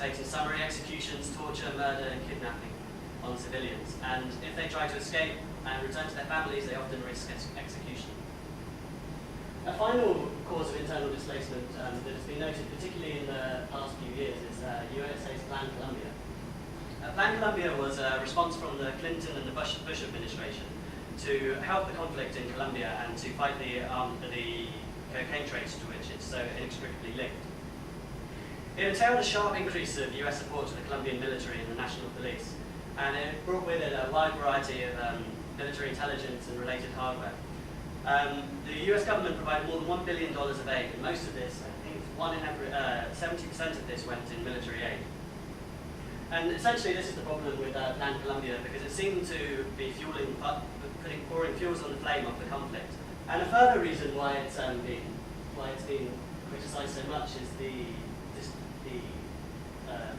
participating in summary executions, torture, murder, and kidnapping on civilians. And if they try to escape and return to their families, they often risk execution. A final cause of internal displacement that has been noted, particularly in the past few years, is USA's Plan Colombia. Plan Colombia was a response from the Clinton and the Bush administration to help the conflict in Colombia and to fight the cocaine trade, to which it's so inextricably linked. It entailed a sharp increase of US support to the Colombian military and the national police, and it brought with it a wide variety of military intelligence and related hardware. The US government provided more than $1 billion of aid, and most of this, I think 70% of this went in military aid. And essentially this is the problem with Plan Colombia, because it seemed to be pouring fuels on the flame of the conflict. And a further reason why it's been criticised so much is the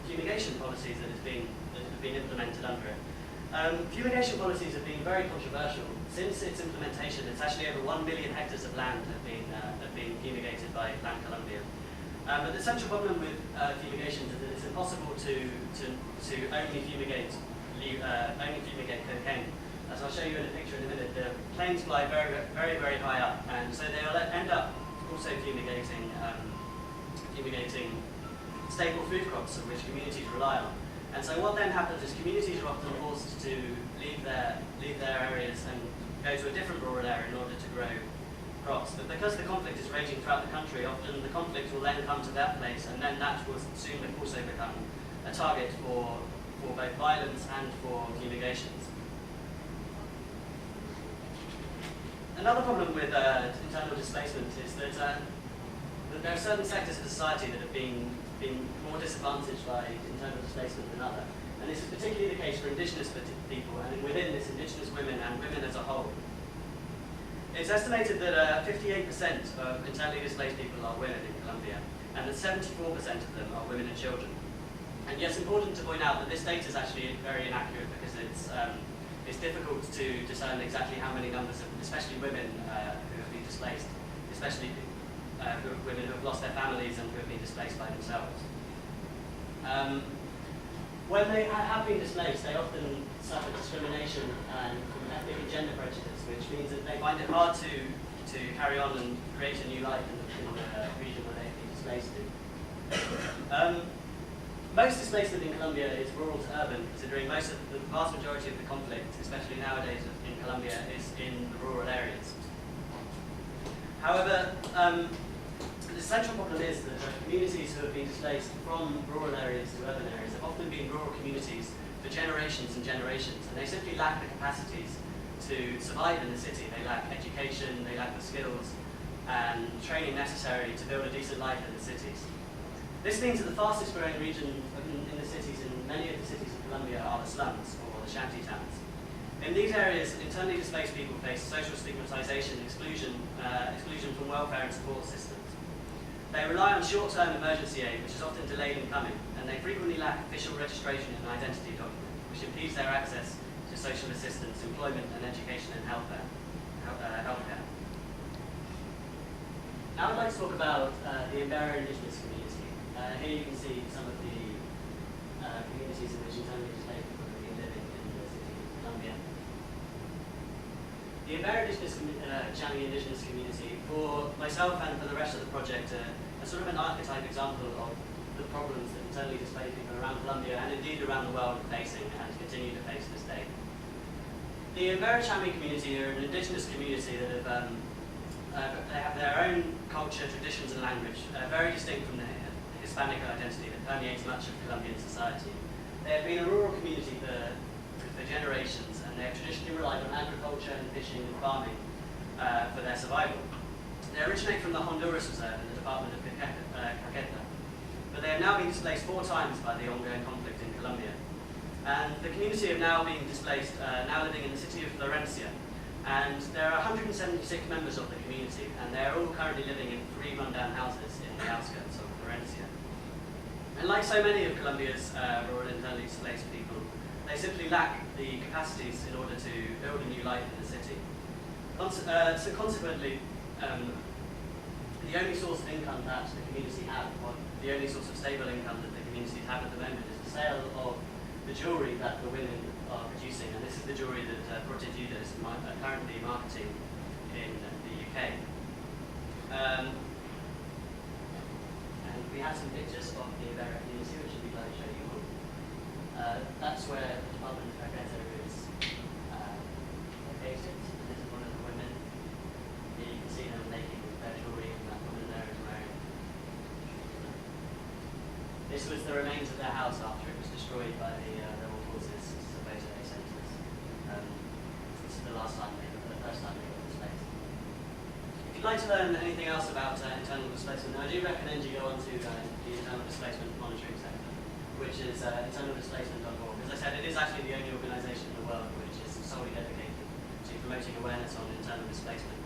fumigation policies that have been implemented under it. Fumigation policies have been very controversial. Since its implementation, it's actually over 1 million hectares of land have been fumigated by Plan Colombia. But the central problem with fumigation is that it's impossible to only fumigate cocaine. As I'll show you in a picture in a minute, the planes fly very, very, very high up, and so they will end up also fumigating staple food crops on which communities rely on. And so what then happens is communities are often forced to leave their areas and go to a different rural area in order to grow crops. But because the conflict is raging throughout the country, often the conflict will then come to that place, and then that will soon also become a target for both violence and for fumigations. Another problem with internal displacement is that there are certain sectors of society that have been more disadvantaged by internal displacement than others. And this is particularly the case for indigenous people, and within this, indigenous women and women as a whole. It's estimated that 58% of internally displaced people are women in Colombia, and that 74% of them are women and children. And yes, it's important to point out that this data is actually very inaccurate, because it's difficult to discern exactly how many numbers of, especially women who have been displaced, especially women who have lost their families and who have been displaced by themselves. When they have been displaced, they often suffer discrimination from ethnic and gender prejudice, which means that they find it hard to carry on and create a new life in the region where they've been displaced to. Most displacement in Colombia is rural to urban, considering the vast majority of the conflict, especially nowadays in Colombia, is in the rural areas. However, the central problem is that communities who have been displaced from rural areas to urban areas have often been rural communities for generations and generations, and they simply lack the capacities to survive in the city. They lack education, they lack the skills and training necessary to build a decent life in the cities. This means that the fastest growing region in the cities, in many of the cities of Colombia, are the slums or the shanty towns. In these areas, internally displaced people face social stigmatization, exclusion from welfare and support systems. They rely on short-term emergency aid, which is often delayed in coming, and they frequently lack official registration and identity document, which impedes their access to social assistance, employment, and education and healthcare. Now I'd like to talk about the Ayuda indigenous community. Here you can see some of the communities in which internally displaced people have been living in the city of Colombia. The Ayuda indigenous community, for myself and for the rest of the project, are sort of an archetype example of the problems that internally displaced people around Colombia and indeed around the world are facing and continue to face this day. The Ayuda community are an indigenous community that they have their own culture, traditions and language, very distinct from the Hispanic identity that permeates much of Colombian society. They have been a rural community for generations, and they have traditionally relied on agriculture and fishing and farming for their survival. They originate from the Honduras Reserve in the Department of Caqueta, but they have now been displaced 4 times by the ongoing conflict in Colombia. And the community have now been displaced, now living in the city of Florencia. And there are 176 members of the community, and they are all currently living in 3 rundown houses in the outskirts of Florencia. And like so many of Colombia's rural internally displaced people, they simply lack the capacities in order to build a new life in the city. So consequently, the only source of income that the community have, or the only source of stable income that the community have at the moment, is the sale of the jewellery that the women are producing, and this is the jewellery that Ayuda is currently marketing in the UK. And we have some pictures of the Iberian community, which we'd like to show you all. That's where the Department of Agriculture is located. This is one of the women. Here you can see them making their jewellery, and that woman there is wearing. This was the remains of their house after it was destroyed by the rebel forces. This is a photo they sent to us. This is the first time they got displaced. If you'd like to learn anything else about internal displacement, now I do recommend you go onto the Internal Displacement Monitoring Centre, which is internaldisplacement.org. As I said, it is actually the only organisation in the world which is solely dedicated to promoting awareness on internal displacement.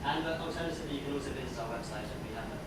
And alternatively, you can also visit our website, and we have a